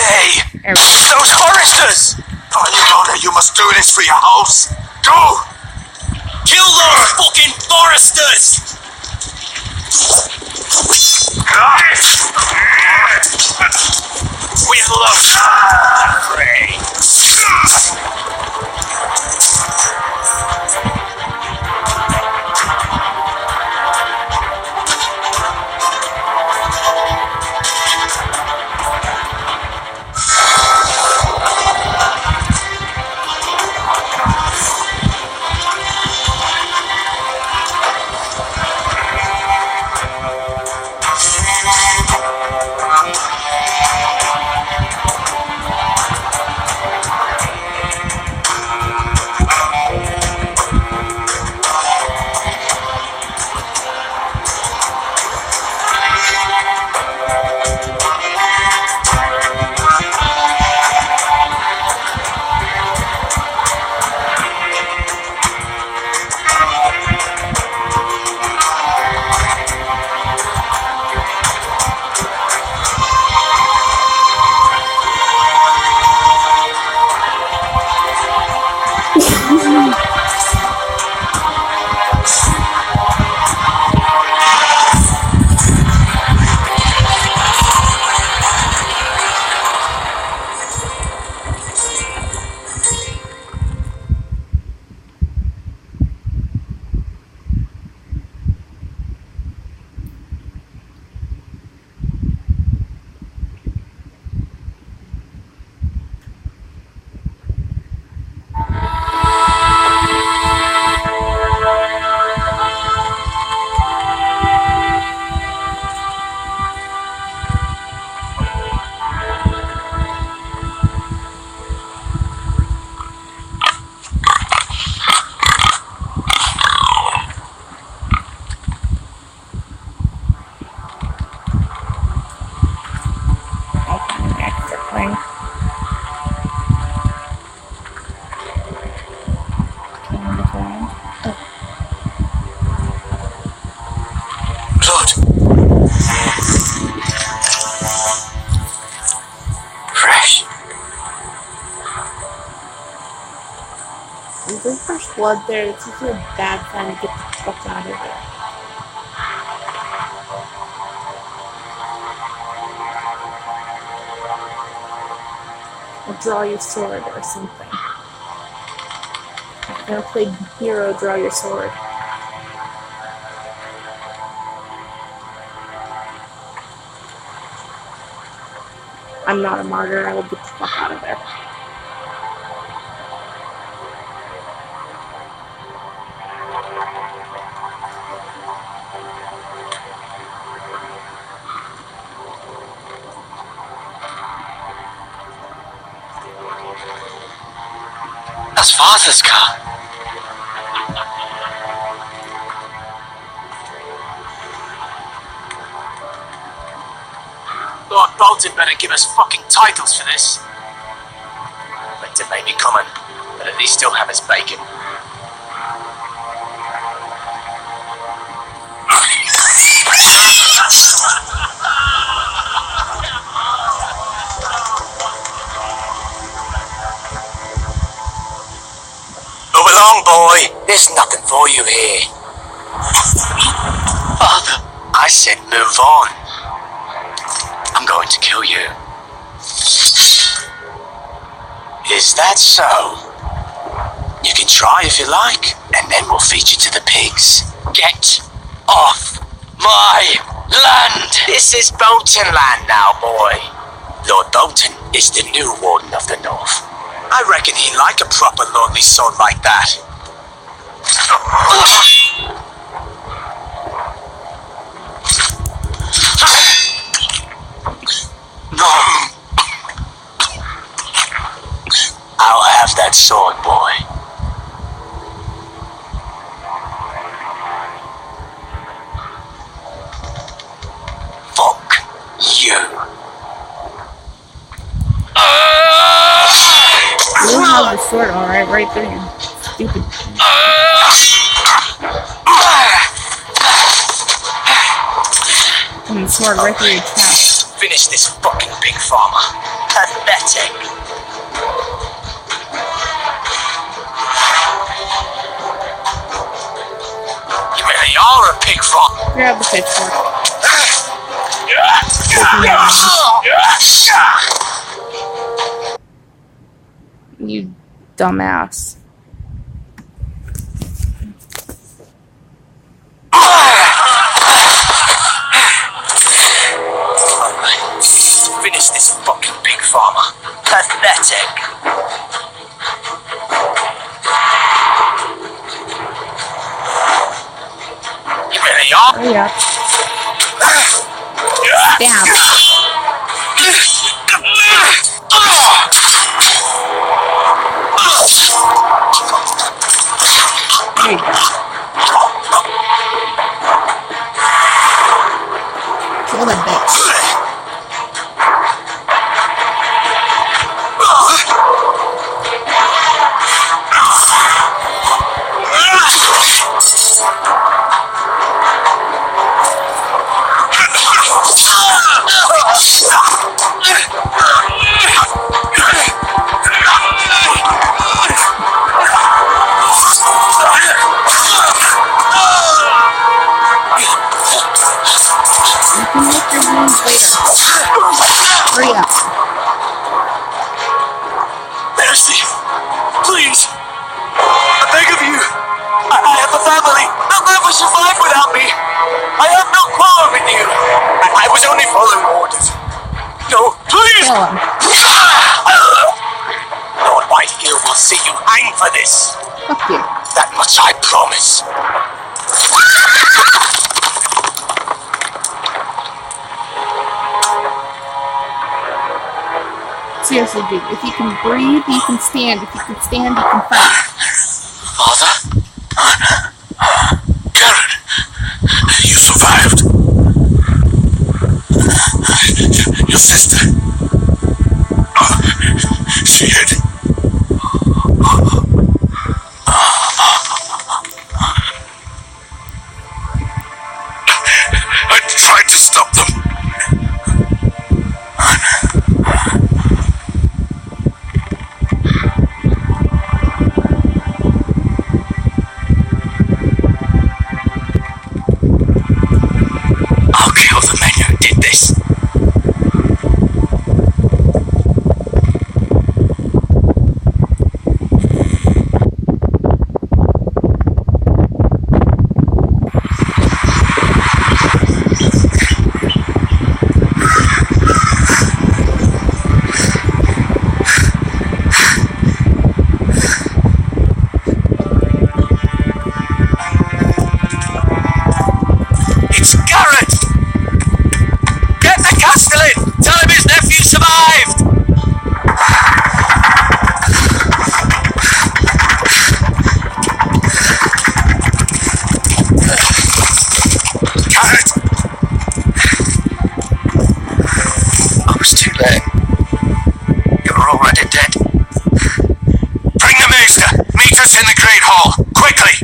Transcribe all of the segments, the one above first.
Hey! There we go. Those foresters! Oh, you know that you must do this for your house. Go! Kill those fucking foresters! With love, pray. Blood. Fresh. If there's blood there, it's usually a bad time to get the fuck out of there. Or draw your sword or something. I've never played Hero, draw your sword. I'm not a martyr, I will get the fuck out of there. That's Father's car. Lord Bolton better give us fucking titles for this. Winter may be coming, but at least he'll have his bacon. Move along, boy. There's nothing for you here. Father, I said move on. I'm going to kill you. Is that so? You can try if you like, and then we'll feed you to the pigs. Get off my land! This is Bolton land now, boy. Lord Bolton is the new Warden of the North. I reckon he'd like a proper lonely son like that. No. I'll have that sword, boy. Fuck you. You have the sword, alright, right there, you stupid. And the sword right through your chest. Finish this fucking pig farmer. Pathetic. You really are a pig farm. Grab the pitchfork. You dumbass. Finish this fucking pig farmer. Pathetic. You really are. Hurry up. Damn. There you go. Kill the bitch. You can lick your wounds later. Hurry up. Mercy, please. I beg of you. I have a family. They'll never survive without me. I have no quarrel with you. I was only following orders. No, please. Kill him. Lord Whitehill will see you hang for this. Fuck you. That much I promise. Seriously, dude. If you can breathe, you can stand. If you can stand, you can fight. Father? Karen, you survived. Your sister. She hid. I tried to stop them. I'll kill the men who did this. It's Garrett! Get the Castellan! Tell him his nephew survived! Garrett! I was too late. You were already dead. Bring the maester! Meet us in the Great Hall! Quickly!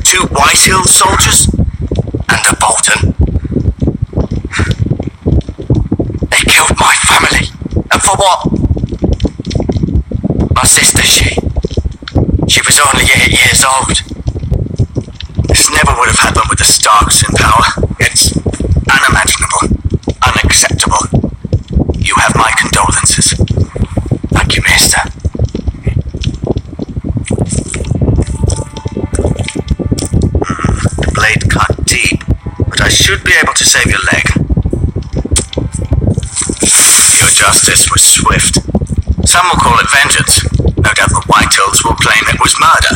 Two Whitehill soldiers and a Bolton. They killed my family. And for what? My sister, she was only 8 years old. This never would have happened with the Starks in power. It's unimaginable, unacceptable. You have my condolences. Thank you, Maester. The blade cut deep, but I should be able to save your leg. Your justice was swift. Some will call it vengeance. No doubt the Whitehills will claim it was murder.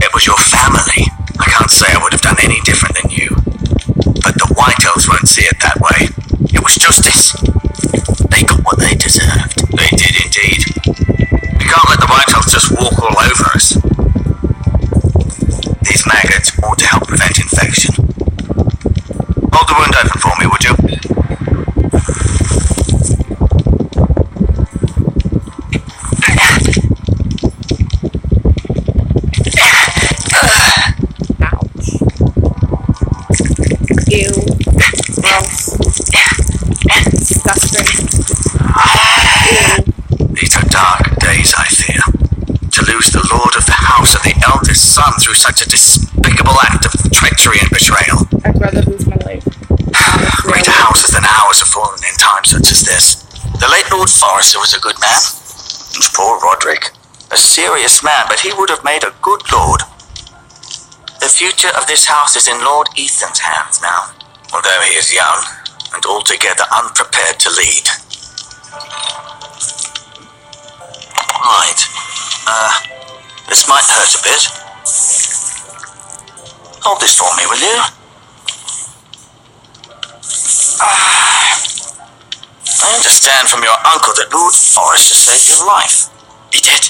It was your family. I can't say I would have done any different than you. But the Whitehills won't see it that way. It was justice. They got what they deserved. They did indeed. We can't let the Whitehills just walk all over us. These maggots ought to help prevent infection. Hold the wound open for me, would you? through such a despicable act of treachery and betrayal. I'd rather lose my life. Greater houses than ours have fallen in times such as this. The late Lord Forrester was a good man. And poor Roderick, a serious man, but he would have made a good lord. The future of this house is in Lord Ethan's hands now, although he is young and altogether unprepared to lead. Right. This might hurt a bit. Hold this for me, will you? I understand from your uncle that Lord Forrester saved your life. He did?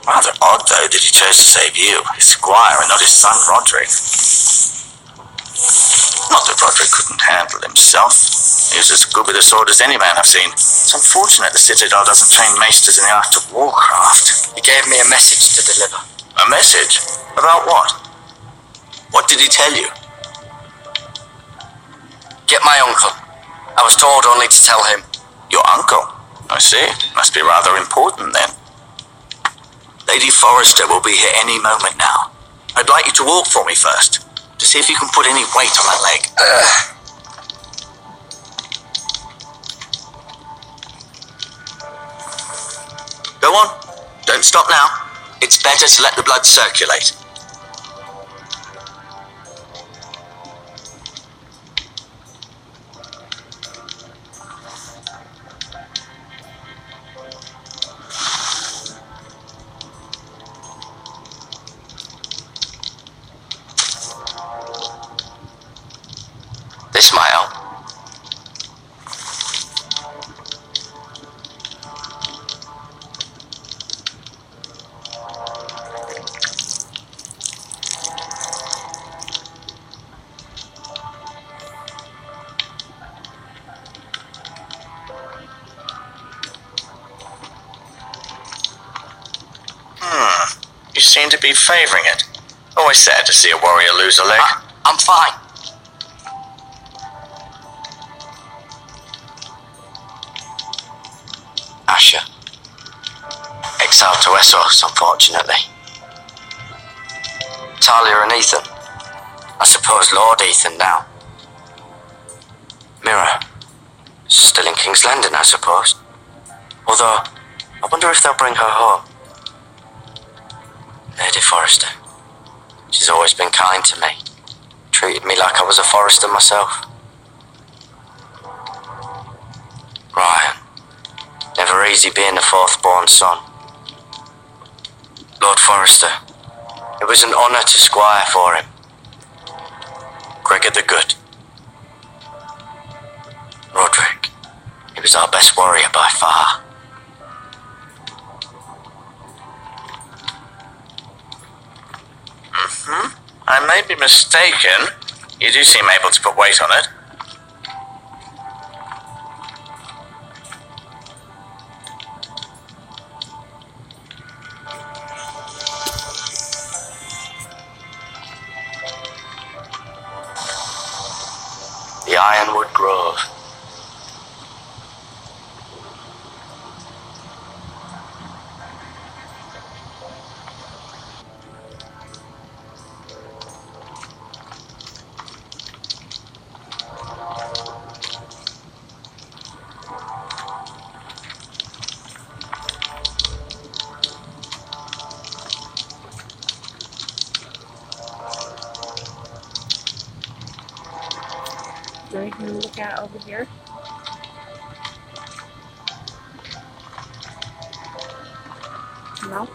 Rather odd, though, that he chose to save you, his squire, and not his son Roderick. Not that Roderick couldn't handle himself. He was as good with a sword as any man I've seen. It's unfortunate the Citadel doesn't train maesters in the art of warcraft. He gave me a message to deliver. A message? About what? What did he tell you? Get my uncle. I was told only to tell him. Your uncle? I see. Must be rather important then. Lady Forrester will be here any moment now. I'd like you to walk for me first, to see if you can put any weight on that leg. Go on. Don't stop now. It's better to let the blood circulate. This might help. You seem to be favoring it. Always sad to see a warrior lose a leg. I'm fine. Asher. Exiled to Essos, unfortunately. Talia and Ethan. I suppose Lord Ethan now. Mira. Still in King's Landing, I suppose. Although, I wonder if they'll bring her home. Lady Forrester. She's always been kind to me. Treated me like I was a Forrester myself. Ryan. Never easy being the fourth-born son. Lord Forrester. It was an honour to squire for him. Gregor the Good. Roderick. He was our best warrior by far. I may be mistaken. You do seem able to put weight on it. The Ironwood Grove. Is there anything to look at over here? No?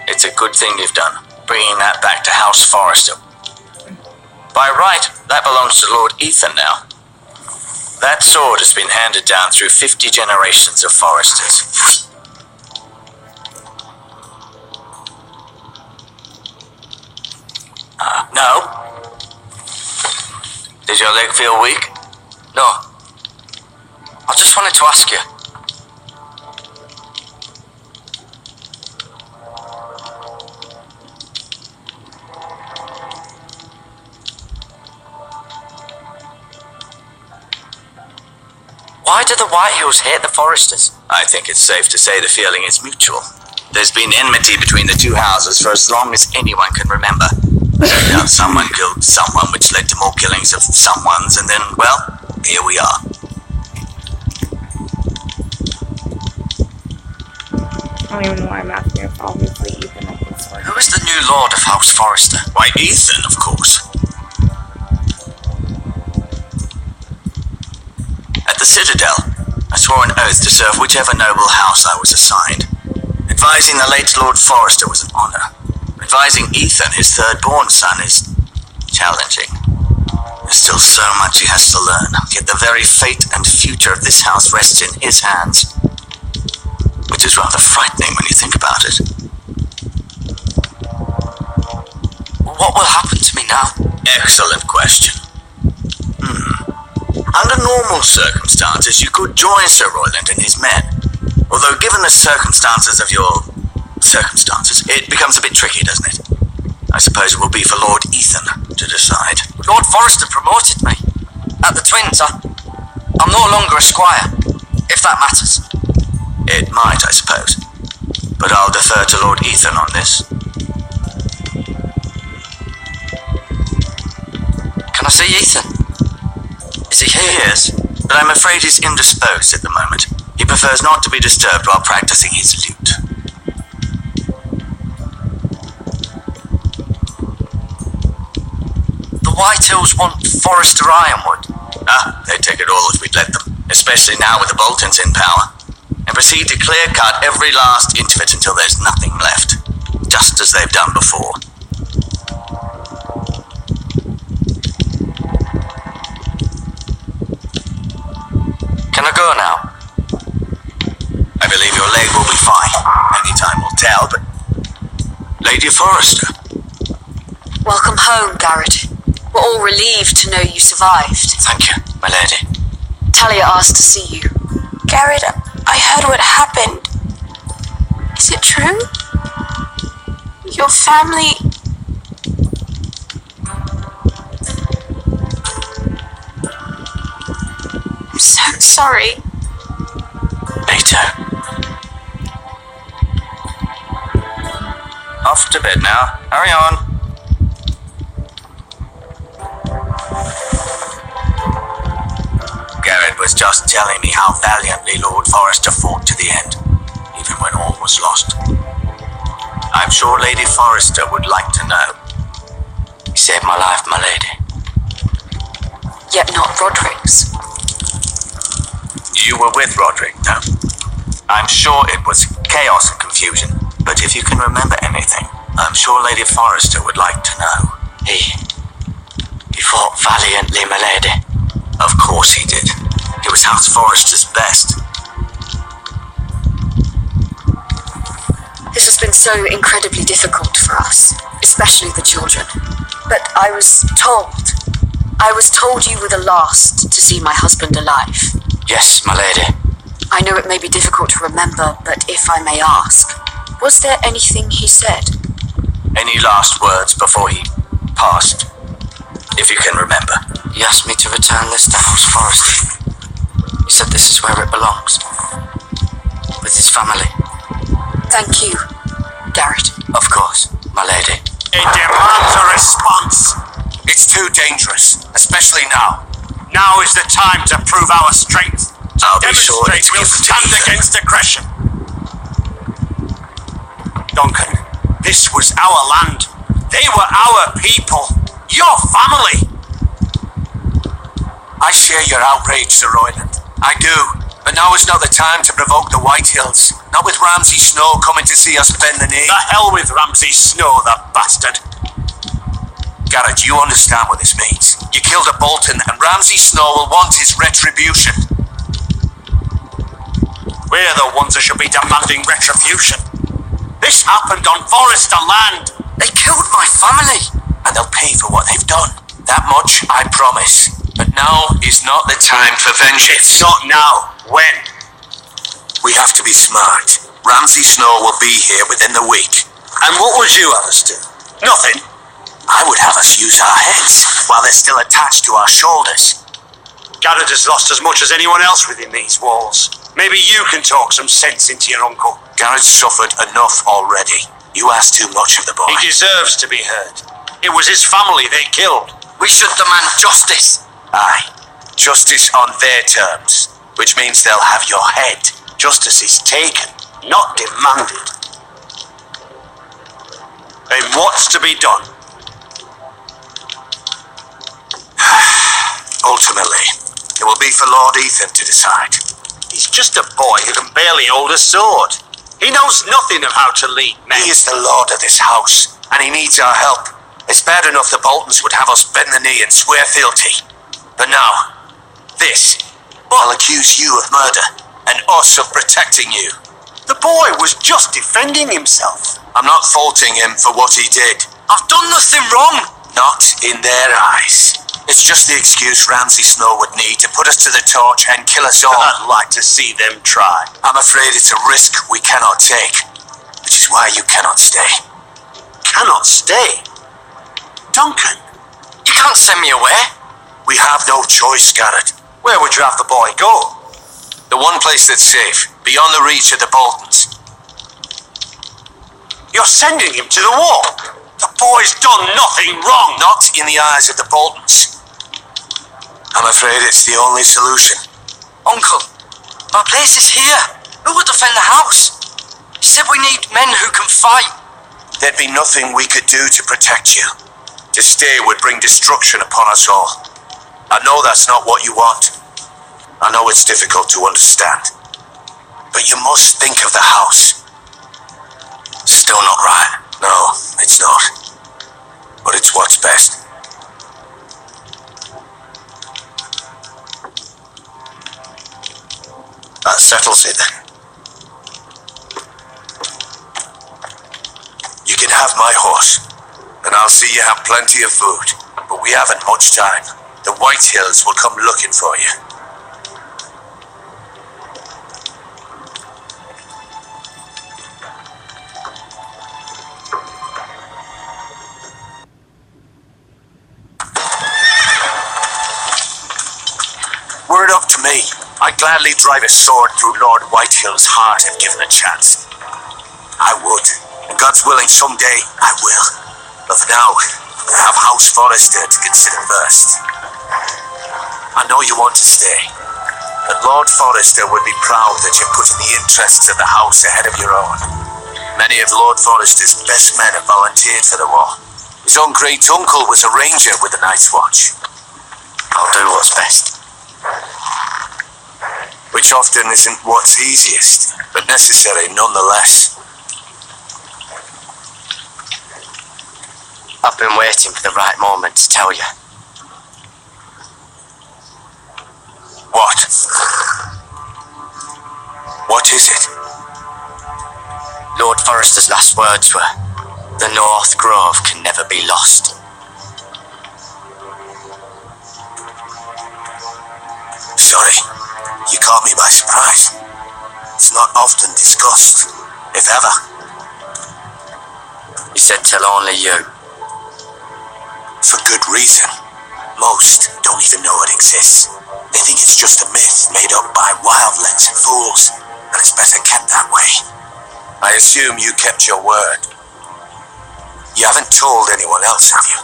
It's a good thing you've done, bringing that back to House Forrester. By right, that belongs to Lord Ethan now. That sword has been handed down through 50 generations of Forresters. No? Did your leg feel weak? No. I just wanted to ask you. Why do the Whitehills hate the Forresters? I think it's safe to say the feeling is mutual. There's been enmity between the two houses for as long as anyone can remember. Now someone killed someone, which led to more killings of someone's, and then, well, here we are. I don't even know why I'm asking if obviously Ethan opens for Who is the new Lord of House Forrester? Why, Ethan, of course. At the Citadel, I swore an oath to serve whichever noble house I was assigned. Advising the late Lord Forrester was an honor. Advising Ethan, his third-born son, is challenging. There's still so much he has to learn, yet the very fate and future of this house rests in his hands. Which is rather frightening when you think about it. What will happen to me now? Excellent question. Under normal circumstances, you could join Sir Royland and his men. Although given the circumstances of your circumstances, it becomes a bit tricky, doesn't it? I suppose it will be for Lord Ethan to decide. Lord Forrester promoted me. At the Twins, I'm no longer a squire, if that matters. It might, I suppose. But I'll defer to Lord Ethan on this. Can I see Ethan? Is he here? He is, but I'm afraid he's indisposed at the moment. He prefers not to be disturbed while practicing his lute. The Whitehills want Forrester Ironwood. They'd take it all if we'd let them, especially now with the Boltons in power, and proceed to clear-cut every last inch of it until there's nothing left, just as they've done before. Can I go now? I believe your leg will be fine. Only time will tell, but... Lady Forrester. Welcome home, Garrett. We're all relieved to know you survived. Thank you, my lady. Talia asked to see you. Garrett, I heard what happened. Is it true? Your family... I'm so sorry. Later. Off to bed now. Hurry on. Garrett was just telling me how valiantly Lord Forrester fought to the end, even when all was lost. I'm sure Lady Forrester would like to know. He saved my life, my lady. Yet not Roderick's. You were with Roderick, no? I'm sure it was chaos and confusion, but if you can remember anything, I'm sure Lady Forrester would like to know. He fought valiantly, my lady. Of course he did. He was House Forrester's best. This has been so incredibly difficult for us, especially the children. But I was told you were the last to see my husband alive. Yes, my lady. I know it may be difficult to remember, but if I may ask, was there anything he said? Any last words before he passed? If you can remember. He asked me to return this to House Forrester. He said this is where it belongs. With his family. Thank you, Garrett. Of course, my lady. It demands a response. It's too dangerous, especially now. Now is the time to prove our strength. I'll be sure it's We'll given to stand Ethan. against aggression. Duncan, this was our land. They were our people. Your family. I share your outrage, Sir Royland. I do. But now is not the time to provoke the Whitehills. Not with Ramsay Snow coming to see us bend the knee. The hell with Ramsay Snow, the bastard. Garrett, you understand what this means. You killed a Bolton, and Ramsay Snow will want his retribution. We're the ones that should be demanding retribution. This happened on Forrester land. They killed my family. And they'll pay for what they've done. That much, I promise. But now is not the time for vengeance. It's not now. When? We have to be smart. Ramsay Snow will be here within the week. And what would you have us do? Nothing. I would have us use our heads while they're still attached to our shoulders. Garrett has lost as much as anyone else within these walls. Maybe you can talk some sense into your uncle. Garrett's suffered enough already. You ask too much of the boy. He deserves to be heard. It was his family they killed. We should demand justice. Aye. Justice on their terms, which means they'll have your head. Justice is taken, not demanded. Then what's to be done? Ultimately, it will be for Lord Ethan to decide. He's just a boy who can barely hold a sword. He knows nothing of how to lead men. He is the lord of this house, and he needs our help. It's bad enough the Boltons would have us bend the knee and swear fealty. But now, this will accuse you of murder, and us of protecting you. The boy was just defending himself. I'm not faulting him for what he did. I've done nothing wrong. Not in their eyes. It's just the excuse Ramsay Snow would need to put us to the torch and kill us all. I'd like to see them try. I'm afraid it's a risk we cannot take, which is why you cannot stay. Cannot stay? Duncan, You can't send me away. We have no choice, Garrett. where would you have the boy go? The one place that's safe, beyond the reach of the Boltons. You're sending him to the wall. The boy's done nothing wrong. Not in the eyes of the Boltons. I'm afraid it's the only solution. Uncle, our place is here. Who will defend the house? You said we need men who can fight. There'd be nothing we could do to protect you. To stay would bring destruction upon us all. I know that's not what you want. I know it's difficult to understand. But you must think of the house. Still not right. No, it's not. But it's what's best. That settles it then. You can have my horse, and I'll see you have plenty of food. But we haven't much time. The White Hills will come looking for you. Were it up to me, I'd gladly drive a sword through Lord Whitehill's heart if given a chance. I would. And God's willing, someday I will. But for now, I have House Forrester to consider first. I know you want to stay, but Lord Forrester would be proud that you're putting the interests of the house ahead of your own. Many of Lord Forrester's best men have volunteered for the war. His own great uncle was a ranger with the Night's Watch. I'll do what's best. Which often isn't what's easiest, but necessary nonetheless. I've been waiting for the right moment to tell you. What? What is it? Lord Forrester's last words were, "The North Grove can never be lost." Sorry, you caught me by surprise. It's not often discussed, if ever. He said tell only you. For good reason. Most don't even know it exists. They think it's just a myth made up by wildlets and fools, and it's better kept that way. I assume you kept your word. You haven't told anyone else, have you?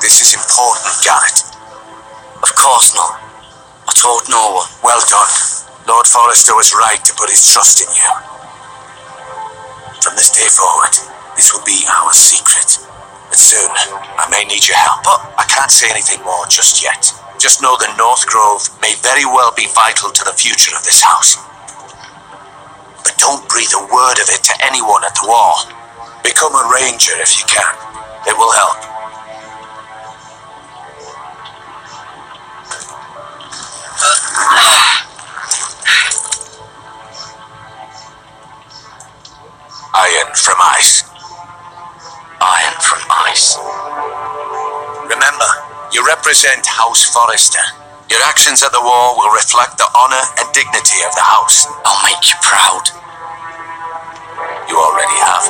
This is important, Garrett. Of course not. I told no one. Well done. Lord Forrester was right to put his trust in you. From this day forward, this will be our secret. But soon, I may need your help, but I can't say anything more just yet. Just know the North Grove may very well be vital to the future of this house. But don't breathe a word of it to anyone at the wall. Become a ranger if you can. It will help. Iron from ice. Iron from ice. Remember, you represent House Forrester. Your actions at the war will reflect the honor and dignity of the house. I'll make you proud. You already have.